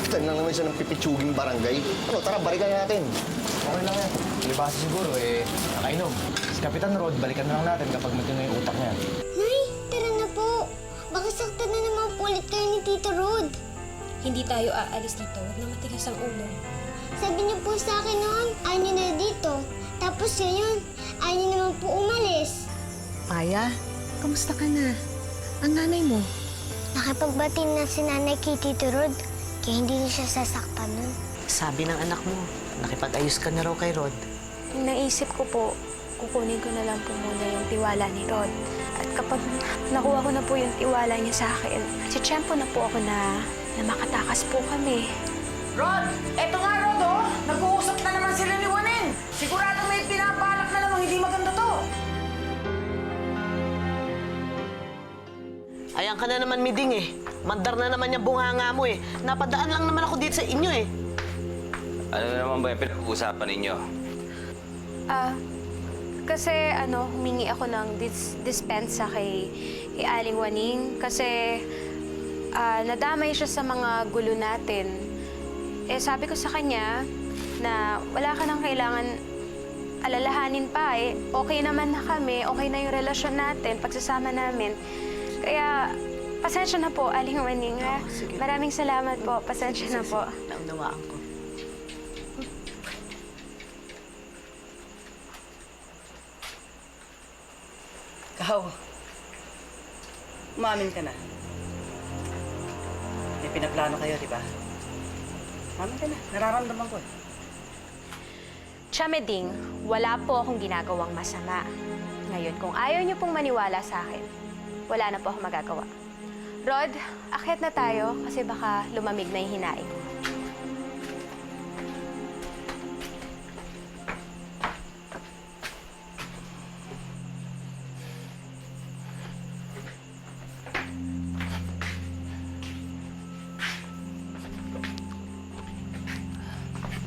Saan lang naman siya ng pipitsuging barangay? Ano, tara, balikan natin. Okay lang yan. Libasa siguro, nakainom. Si Kapitan Rod, balikan na lang natin kapag matino yung utak niya. Nay, tara na po. Baka saktan na naman po ulit kayo ni Tito Rod. Hindi tayo aalis dito. Huwag na matigas ang ulo. Sabi niyo po sa akin noon, ayaw niyo na dito. Tapos ngayon, ayaw niyo naman po umalis. Maya, kamusta ka na? Ang nanay mo? Nakipagbati na si Nanay kay Tito Rod, kaya hindi niya siya sasaktan nun. Sabi ng anak mo, nakipag-ayos ka na raw kay Rod. Naisip ko po, kukunin ko na lang po muna yung tiwala ni Rod. At kapag nakuha ko na po yung tiwala niya sa akin, sitsyempo na po ako na makatakas po kami. Rod! Eto nga, Rod, oh! Nag-uusap na naman sila ni Juanin. Sigurado may pinabalak na namang hindi maganda to. Ayan ka na naman, Miding eh. Mandar na naman yung bunganga mo eh. Napadaan lang naman ako dito sa inyo eh. Ano na naman ba yung pinag-uusapan ninyo? Kasi humingi ako ng dispensa kay Aling Waning. Kasi nadamay siya sa mga gulo natin. Sabi ko sa kanya na wala ka nang kailangan alalahanin pa eh. Okay naman na kami, okay na yung relasyon natin, pagsasama namin. Kaya, pasensya na po, Aling Waning, ha? Maraming salamat po. Pasensya na po. Naunawaan ko. Kahaw, umamin ka na. May pinaplano kayo, di ba? Umamin ka na. Nararamdaman ko eh. Chameding, wala po akong ginagawang masama. Ngayon, kung ayaw niyo pong maniwala sa akin, wala na po akong magagawa. Rod, akyat na tayo kasi baka lumamig na yung hinaing mo.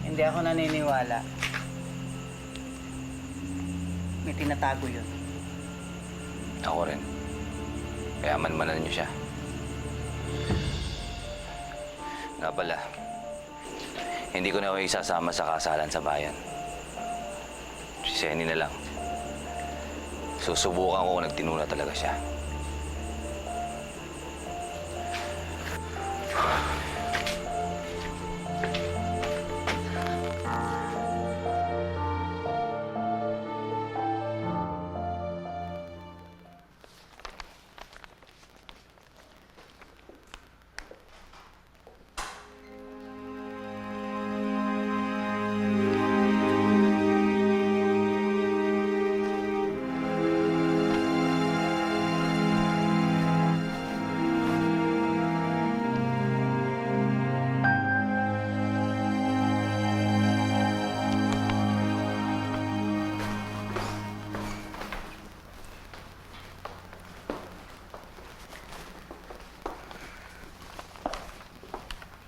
Hindi ako naniniwala. May tinatago yun. Ako rin. Kaya manmanan niyo siya. Nga pala, hindi ko na kayo isasama sa kasalan sa bayan. Si Senny na lang. Susubukan ko kung nagtinuna talaga siya.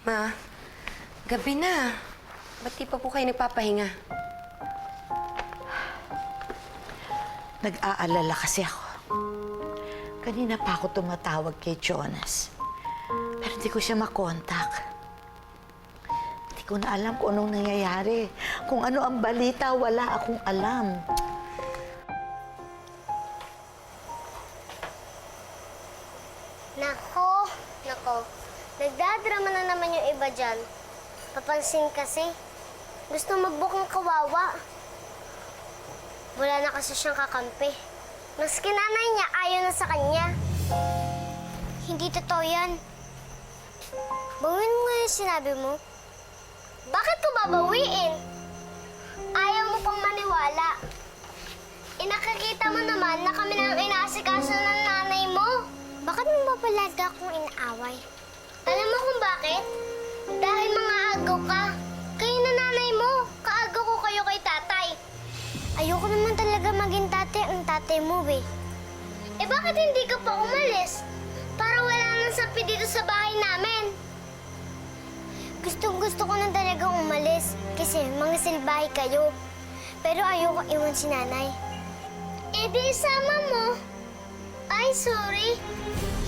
Ma, gabi na. Ba't di pa po kayo nagpapahinga? Nag-aalala kasi ako. Kanina pa ako tumatawag kay Jonas. Pero hindi ko siya makontak. Hindi ko na alam kung anong nangyayari. Kung ano ang balita, wala akong alam. Nako. Nagdadrama na naman yung iba dyan. Papansin kasi, gusto magbukang kawawa. Wala na kasi siyang kakampi. Maski nanay niya, ayaw na sa kanya. Hindi totoo yan. Bawin mo nga yung sinabi mo. Bakit ko babawiin? Ayaw mo pang maniwala. Nakakita mo naman na kami nang inaasikaso ng nanay mo. Bakit mo ba palagi akong inaaway? Alam mo kung bakit? Dahil mga agaw ka. Kayo na nanay mo. Kaagaw ko kayo kay tatay. Ayoko naman talaga maging tatay ang tatay mo, eh. Bakit hindi ka pa umalis? Para wala nang sapi dito sa bahay namin. Gustong-gusto ko na talagang umalis kasi mga silbahe kayo. Pero ayoko iwan si nanay. Di isama mo. Ay, sorry.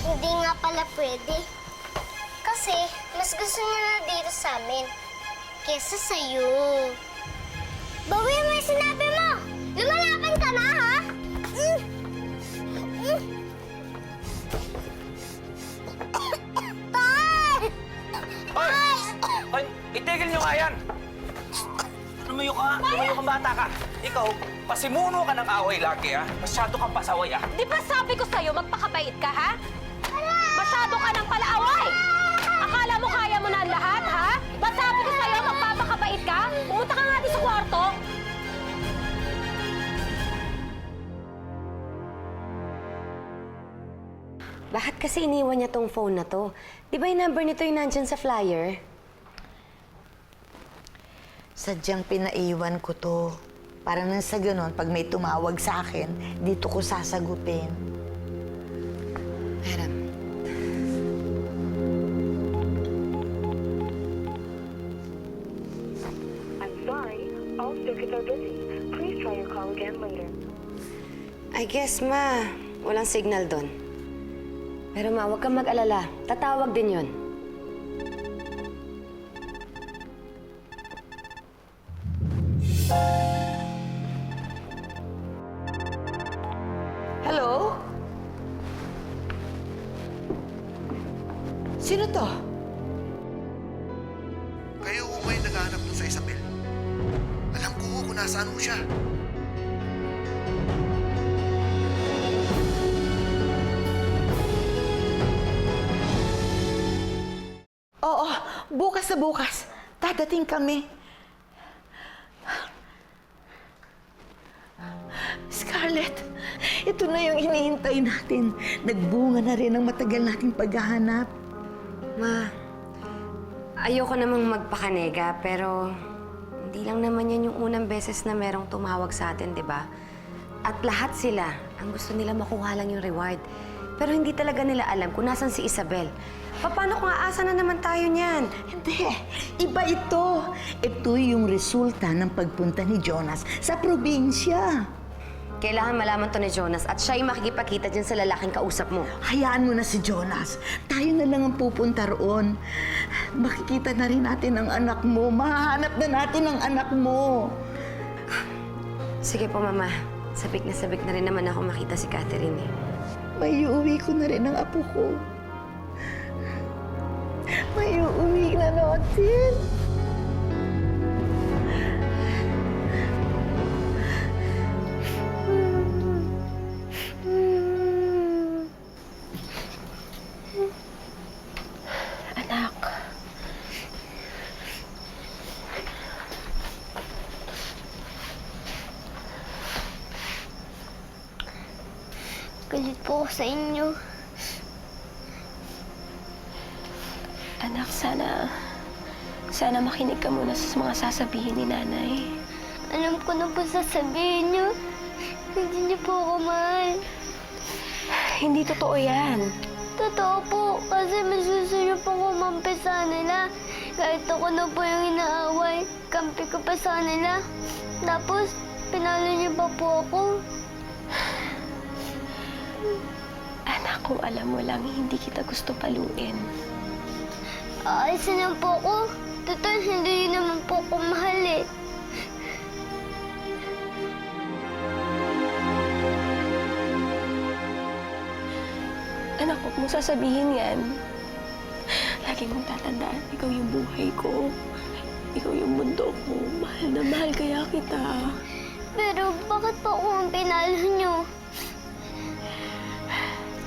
Hindi nga pala pwede. Kasi mas gusto niya na dito sa amin kesa sa'yo. Bawiin mo yung sinabi mo! Lumalaban ka na, ha? Tay! Hoy! Hoy! Itigil nyo nga yan! Lumayo ka! Lumayo kang bata ka! Ikaw, pasimuno ka ng away lagi, ha? Masyado kang pasaway, ha? Di ba sabi ko sa'yo, magpakabait ka, ha? Masyado ka ng palaaway! Akala mo kaya mo na ang lahat, ha? Ba sabi ko sa'yo, magpapakabait ka? Pumunta ka nga din sa kwarto. Bakit kasi iniwan niya tong phone na to? Di ba yung number nito yung nandyan sa flyer? Sadyang pinaiwan ko to. Para nang sa ganon, pag may tumawag sa akin, dito ko sasagutin. Aram. I'm sorry, all circuits are busy. Please try your call again later. I guess, ma, walang signal doon. Pero ma, huwag kang mag-alala. Tatawag din yun. Hello? Sino to? Kayo ho ngayon naghahanap doon sa Isabel. Alam ko ho kung nasaan ho siya. Oo, bukas sa bukas. Dadating kami. Scarlett, ito na yung hinihintay natin. Nagbunga na rin ang matagal nating paghahanap. Ma, ayoko namang magpakanega, pero hindi lang naman yan yung unang beses na merong tumawag sa atin, di ba? At lahat sila, ang gusto nila makuha lang yung reward. Pero hindi talaga nila alam kung nasan si Isabel. Paano kung aasa na naman tayo niyan? Hindi, iba ito. Ito yung resulta ng pagpunta ni Jonas sa probinsya. Kailangan malaman to ni Jonas at siya yung makikipagkita dyan sa lalaking kausap mo. Hayaan mo na si Jonas. Tayo na lang ang pupunta roon. Makikita na rin natin ang anak mo. Mahahanap na natin ang anak mo. Sige po, Mama. Sabik na rin naman ako makita si Catherine eh. May uuwi ko na rin ang apo ko. May uuwi na natin. Anak. Galit po ako sa inyo. Anak, sana makinig ka muna sa mga sasabihin ni Nanay. Alam ko na po sasabihin niyo. Hindi niyo po ako mahal. Hindi totoo yan. Totoo po, kasi mas gusto niyo pong kumampi sa nila. Kahit ako na po yung inaaway, kampi ko pa sa nila. Tapos, pinalo niyo pa po ako. Anak, kung alam mo lang, hindi kita gusto paluin. Aalisin lang po ako. Total, hindi niyo naman po ako mahal eh. Anak, huwag mo sasabihin yan. Lagi mong tatandaan, ikaw yung buhay ko. Ikaw yung mundo ko. Mahal na mahal kaya kita. Pero bakit po ako ang pinalo niyo?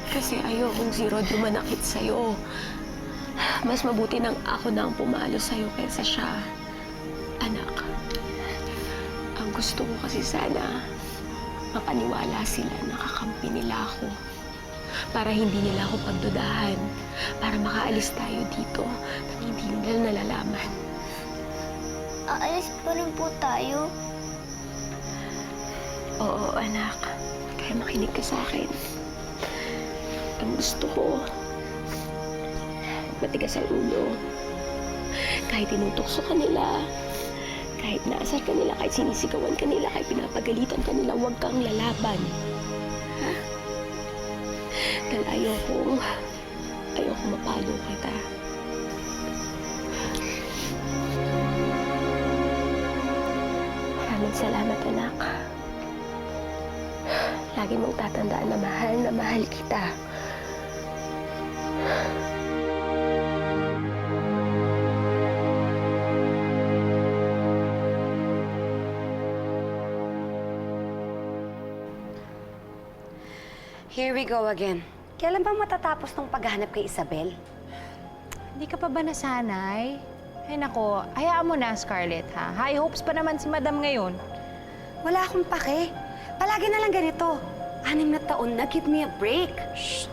Kasi ayokong si Rod yung manakit sa'yo. Mas mabuti nang ako na ang pumalo sa'yo kaysa siya. Anak, ang gusto ko kasi sana mapaniwala sila na kakampi nila ako. Para hindi nila ako pagdudahan. Para makaalis tayo dito nang hindi nila nalalaman. Aalis pa rin po tayo. Oo, anak. Kaya makinig ka sa akin. Ang gusto ko, matigas ang ulo. Kahit tinutokso ka nila, kahit naasar ka nila, kahit sinisigawan ka nila, kahit pinapagalitan ka nila, huwag kang lalaban. Ha? Dahil ayoko mapalo kita. Maraming salamat, anak. Lagi mong tatandaan na mahal kita. Here we go again. Kailan ba matatapos tong paghahanap kay Isabel? Hindi ka pa ba nasanay? Ay nako, hayaan mo na, Scarlett, ha? High hopes pa naman si Madam ngayon. Wala akong pake. Palagi na lang ganito. 6 na taon na, give me a break. Shh!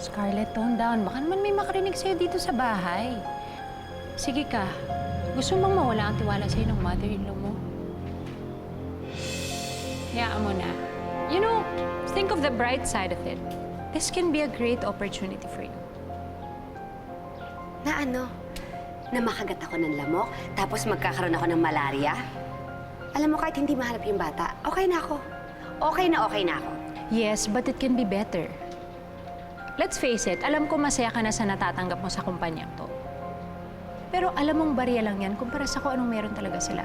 Scarlett, tone down. Baka naman may makarinig sa'yo dito sa bahay. Sige ka. Gusto mong mawala ang tiwala sa'yo ng mother-in-law mo? Hayaan mo na. You know, think of the bright side of it. This can be a great opportunity for you. Na ano? Na makagat ako ng lamok, tapos magkakaroon ako ng malaria? Alam mo, kahit hindi mahanap yung bata, okay na ako. Okay na ako. Yes, but it can be better. Let's face it, alam ko masaya ka na sa natatanggap mo sa kumpanyang to. Pero alam mong barya lang yan kumpara sa kung anong meron talaga sila.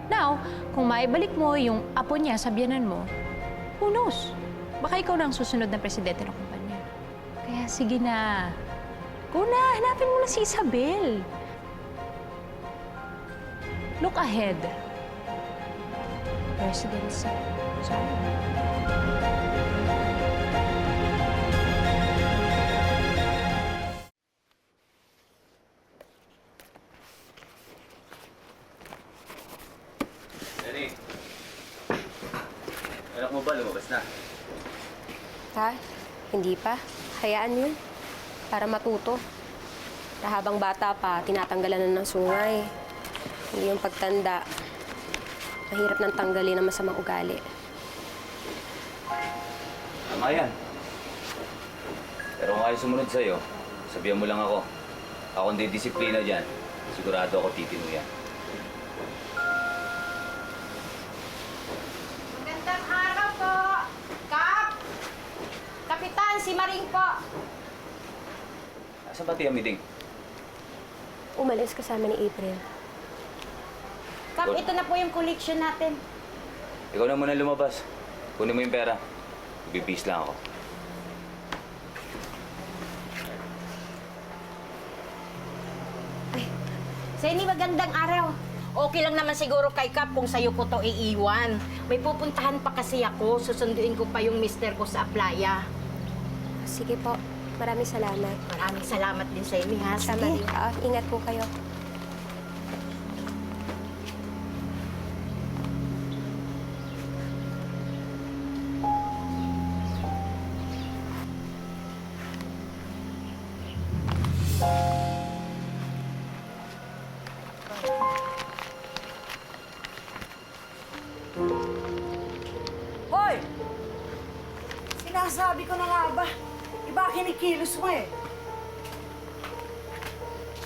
Now, kung maibalik mo yung apo niya sa biyanan mo, who knows? Baka ikaw na ang susunod na presidente ng kumpanya. Kaya sige na. Go na, hanapin mo na si Isabel. Look ahead. Presidency. Sorry. Lenny, anak mo ba lumabas na? Ha? Hindi pa. Hayaan yun. Para matuto. Habang bata pa, tinatanggalan na ng sungay. Hindi yung pagtanda. Mahirap nang tanggalin ang masamang ugali. Tama yan. Pero kung ayaw sumunod sa'yo, sabihan mo lang ako. Ako hindi disiplina dyan. Sigurado ako titino yan. Magandang araw po! Kap! Kapitan, si Maring po! Nasaan ba tiya meeting? Umalis kasama ni April. Kap, ito na po yung collection natin. Ikaw na muna lumabas. Kunin mo yung pera. Bibis lang ako. Senny, magandang araw. Okay lang naman siguro kay Kap kung sa'yo ko to iiwan. May pupuntahan pa kasi ako. Susunduin ko pa yung mister ko sa playa. Sige po. Maraming salamat. Maraming salamat din sa inyo, ha? Sama Sige. rin. Ingat po kayo. Hoy! Sinasabi ko na nga ba? Iba kinikilos mo eh.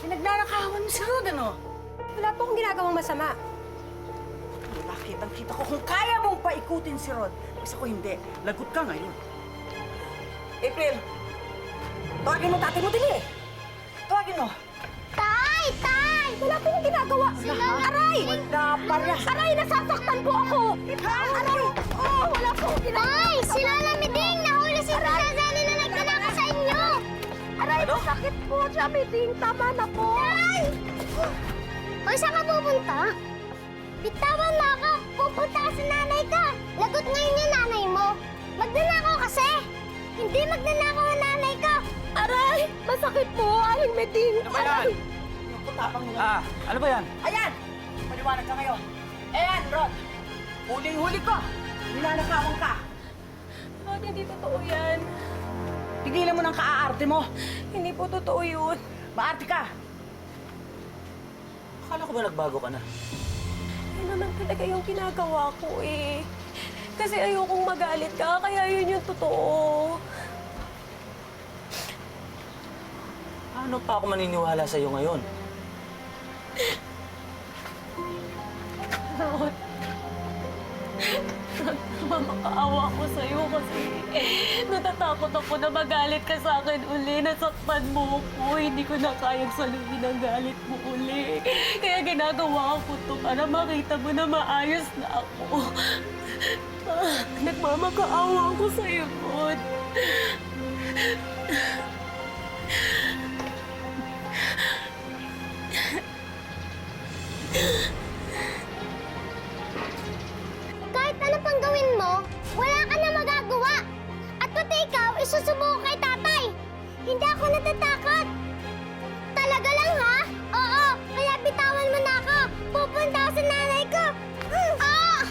Pinagnanakawan mo si Rod, ano? Wala po akong ginagawang masama. Wala, kitang-kita ko kung kaya mong paikutin si Rod. Kasi ako hindi. Lagot ka ngayon. April! Tawagin mo tatay mo din eh. Tawagin mo. Tay! Tay! Wala po yung ginagawa. Aray! Wala pala. Aray! Nasasaktan po ako! Aray! Oh, wala po yung ginagawa. Tay! Sila Miding! Nahuli si Rosazali na nagkanaka sa inyo! Aray! Masakit po siya, Miding. Tama na po. Tay! Hoy, saan ka pupunta? Bitawan mo ako. Pupunta ka sa nanay ka. Lagot ngayon yung nanay mo. Magnanakaw kasi. Hindi magnanakaw ang nanay ka. Aray! Masakit po, Aling Meding. Ano ba yan? Yung kutapang mo. Ano ba yan? Ayan! Maliwanag ka ngayon. Ayan, Rod. Huling-huli ko. Ninanakawan ka. Rod, hindi totoo yan. Tigilan mo ng kaaarte mo. Hindi po totoo yun. Maarte ka. Akala ko ba nagbago ka na? Yun naman talaga yung ginagawa ko eh. Kasi ayokong magalit ka, kaya yun yung totoo. Paano pa ako maniniwala sa'yo ngayon? Rod, naman makaawa ko sa'yo kasi Natatakot ako na magalit ka sa akin uli. Nasaktan mo ako. Hindi ko na kayang saluhin ang galit mo uli. Kaya ginagawa ko to para makita mo na maayos na ako. Nagmamakaawa ako sa'yo, Rod. Kahit ano pang gawin mo, wala ka na magagawa. At pati ikaw, isusubukan kay tatay. Hindi ako natatakot. Talaga lang, ha? Oo, kaya bitawan mo na ako. Pupunta ako sa nanay ko. Ah!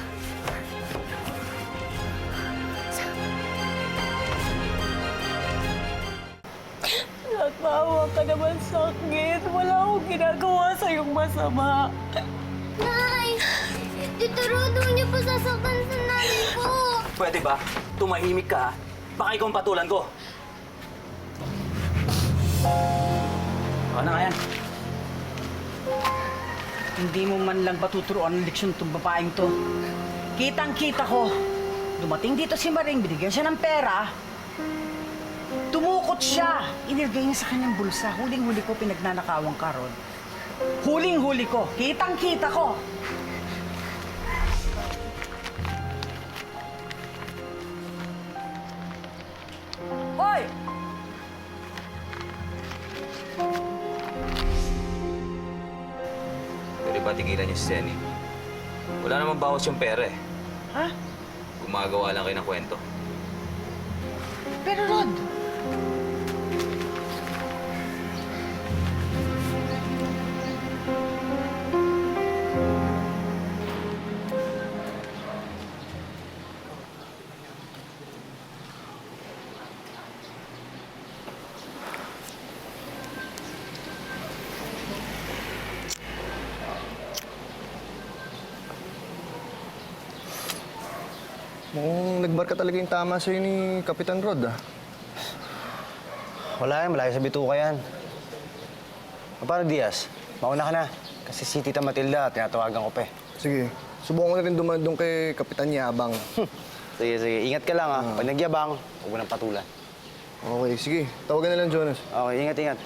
Nagmaawa ka naman sa akin. Wala akong ginagawa sa'yong masama. Nay! Tito Rod, huwag niyo po sasaktan sa nanay ko. Pwede ba? Tumahimik ka, ha? Baka ikaw ang patulan ko. Ano nga yan? Hindi mo man lang patuturuan ng leksyon itong babaeng to. Kitang-kita ko. Dumating dito si Maring, binigyan siya ng pera. Tumukot siya. Inilagay niya sa kanyang bulsa. Huling-huli ko pinagnanakawang ka, Rod. Huling-huli ko. Kitang-kita ko. Hoy! Pwede ba tigilan niyo si Senny? Wala namang bawas yung pera eh. Ha? Gumagawa lang kayo ng kwento. Pero Rod, Mukhang nagbarka talaga yung tama sa'yo ni Kapitan Rod, ah. Wala yan, malayo sa bituka yan. Paano, Diaz? Mauna ka na. Kasi si Tita Matilda, tinatawagan ko pa eh. Sige, subukan ko na rin dumaan doon kay Kapitan Yabang. Sige, sige. Ingat ka lang, ha. Pag nagyabang, huwag mo nang patulan. Okay, sige. Tawagan na lang, Jonas. Okay, ingat, ingat.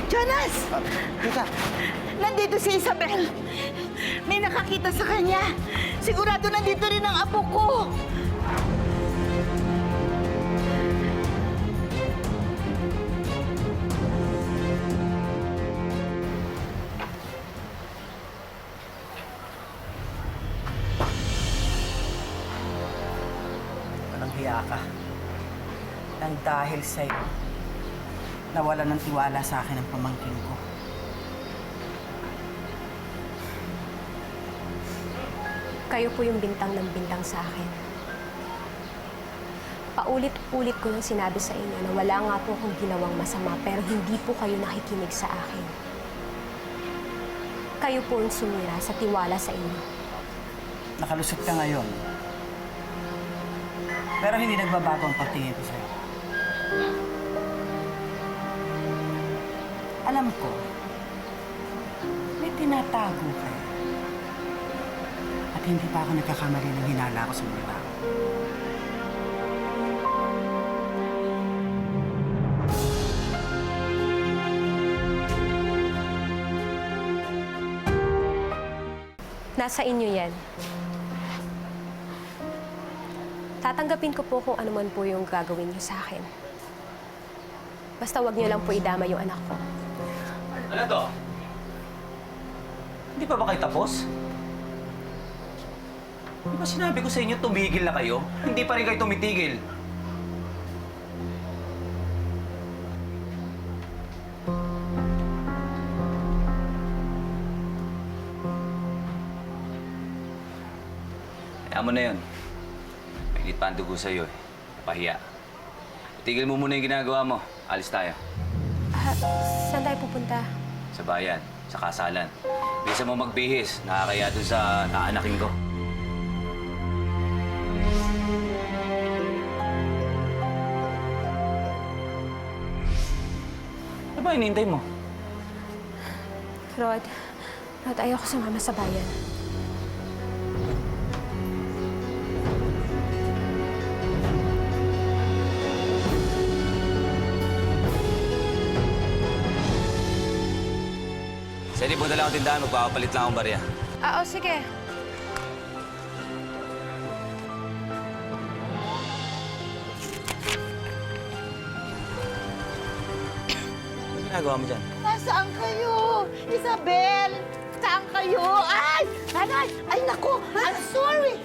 Jonas! Tita! Nandito si Isabel. May nakakita sa kanya. Sigurado nandito rin ang apo ko. walang hiya ka. Nang dahil sa'yo, nawala ng tiwala sa akin ang pamangkin ko. Kayo po yung bintang ng bintang sa akin. Paulit-ulit ko nang sinabi sa inyo na wala nga po akong ginawang masama pero hindi po kayo nakikinig sa akin. Kayo po yung sumira sa tiwala sa inyo. Nakalusot ka ngayon. Pero hindi nagbabago ang pagtingin ko sa'yo. Alam ko, may tinatago ka. At hindi pa ako nagkakamali ng hinala ko sa mga tao. Nasa inyo yan. Tatanggapin ko po kung ano man po yung gagawin niyo sa akin. Basta wag niyo lang po idama yung anak ko. Ano to? Hindi pa ba kayo tapos? Di ba sinabi ko sa inyo tumigil na kayo? Hindi pa rin kayo tumitigil. Kaya mo na yun. Mainit pa ang dugo sa'yo eh. Pahiya. Tigil mo muna yung ginagawa mo. Alis tayo. Saan tayo pupunta? Sa bayan, sa kasalan. Bisa mo magbihis. Nakakaya dun sa naanakin ko. ba hinihintay mo? Rod, ayoko sumama sa bayan. Sige, punta lang ang tindahan. Magpapapalit lang akong barya. Oo, sige. Ano ginagawa mo dyan? Nasaan kayo? Isabel! Saan kayo? Ay! Nanay! Ay, naku! I'm sorry!